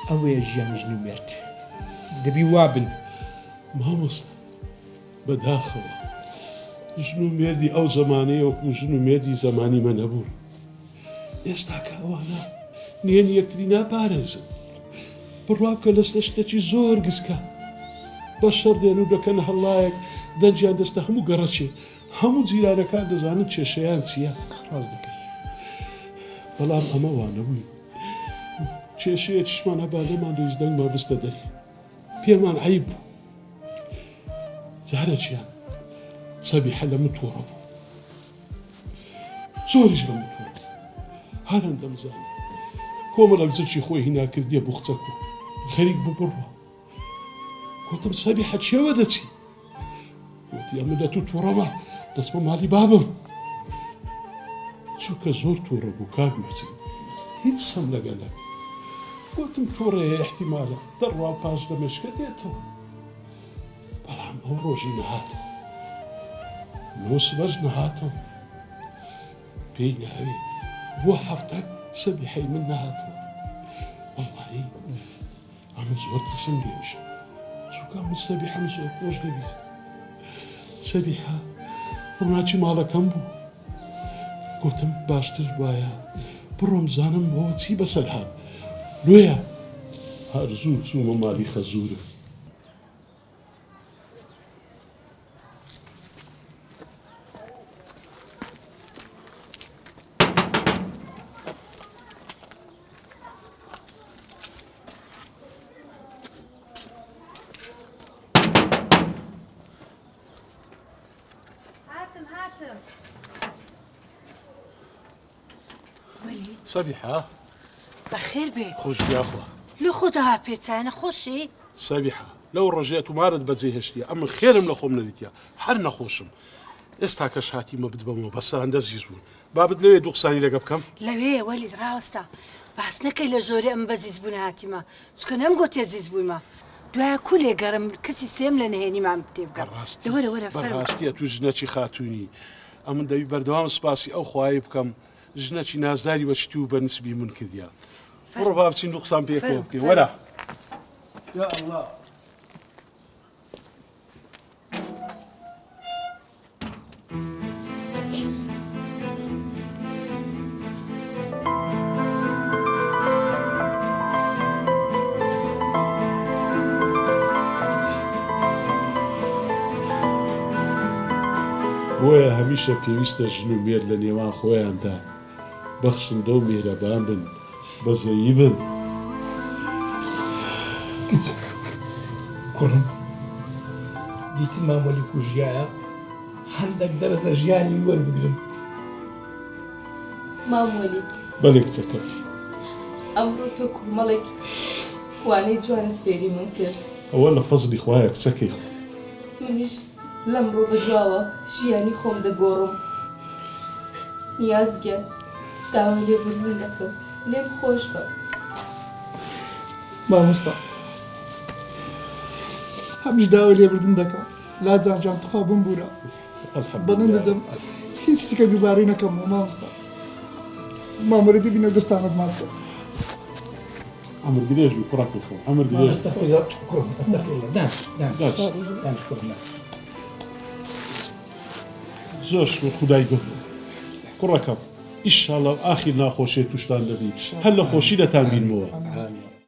ئەوەیە ژیانی ژن و مێرد دەبی وابن مامۆستا بەداخەوە ژن و مێردی ئەو زەمانەیە وەکو ژن و مێردی زەمانی مە نەبوون ئێستا کاوانە نێن یەکتری ناپارێزن بڕواکە لەستە شتێکی زۆر گسکە بە شەڕ دێن و دەکەن هەڵایەک دەنجیان دەستە هەموو گەڕەچێ هەموو جیرانەکان دەزانن کێشەیان چییە ڕاست دەکەی بەڵام ئەمە وانەبووی کێشەیەکیشمان هەبا لێمان دەنگمان بستە دەرێ پێمان عەیب بوو جارێکیان سەبیحە لە من تۆڕە بوو زۆریش لە من تۆڕە هەرن دەمزانم کۆمەڵک زەرچی خۆی هینا کردیە بۆ قچەک و خەریک بوو بڕوە گوتم سەبیحە چێوە دەچی وتی ئەمە لە تو تۆڕەوە دەستمە ماڵی بابم چووکە زۆر تۆڕە بوو کاک مەچن هیچ سەم لەگەلە گوتم تۆڕەیە احتیمالە دەڕوا پاش لە مێشکە دێتەوە بەڵام ئەو ڕۆژی نەهاتەوە نۆسبەش نەهاتەوە پێی ناوێ بۆ هەفتەک سەبیحەی من نەهاتەوە وەڵڵاهی ئەمە زۆر ترسم لێوشە چووکە من سەبیحەم زۆر خۆش دەبیست سەبیحە ڕووناچی ماڵەکەم بوو گوتم باشتر وایە بڕۆم زانم بۆ چی بەسەر هات لۆیە هەرزوو چوومە ماڵی خەزوورم سەبیحە بەخێر بێ خۆش بیاخوا لە خۆدا پێچانە خۆشی سەبیحە لەو ڕۆژەیە تومارت بەجێ هێشتیە ئەمە خێرم لە خۆم نەریتە هەر نەخۆشم ئێستا کەش هاتیمە بدبەمەوە بەسەران دەزیز بوون بابت لەوێ دوو قسانی لەگە بکەم لەوێ وەلی ڕاوەستا باس نەکەی لە زۆری ئەم بەزیز بوون هاتیمە چکە نەمگوت زیز بوویمە دوایە کولێ گەڕم کەسی سێم لە نهێنیمان پێ بگەڕ وەرە وەرە بەڕاستیە تو ژنەکی خاتوونی ئەمن دەوی بەردەوام سپاسی ئەو خوای بکەم ژنەکی نازداری بەچتی و بەنسبی من کردیا بڕۆ با بچین دوو قسان پێکەوە بکەین وەرە یا ئەڵڵا بۆیە هەمیشە پێویستە ژن و مێرد لە نێوان خۆیاندا بەخشندە و میهرەبان بن بەزەیی بن کچک کوڕم دیتی مامۆلی کوژیایە هەندێک دەرز لە ژیانی وەربگرن مامۆلی بەڵێ کچەکە ئەمڕۆ تۆ کومەڵێک وانەی جوانت فێری من کرد ئەوە لە فەزلی خوایە کچەکەی خۆ منیش لەمڕۆ بەدواوە ژیانی خۆم دەگۆڕم نیازگە داوای لێبوردن دەکەم لێم خۆش بە مامۆستا هەمیش داوای لێبوردن دەکەم لاجان جان تخوا بمبورە بەنن دەدەم هیچ شتێکە دووبارەی نەکەم مامۆستا مامۆرە دەبینە دەستانت ماچ بە ئەمر درێژ بی کوڕەکەی خۆ ئەمر درێژ زۆر شکر خودای گەورە کوڕەکەم ئیشاڵڵا ئاخیر ناخۆشیە توشتان دەبی هەر لە خۆشی دەتان بینمەوە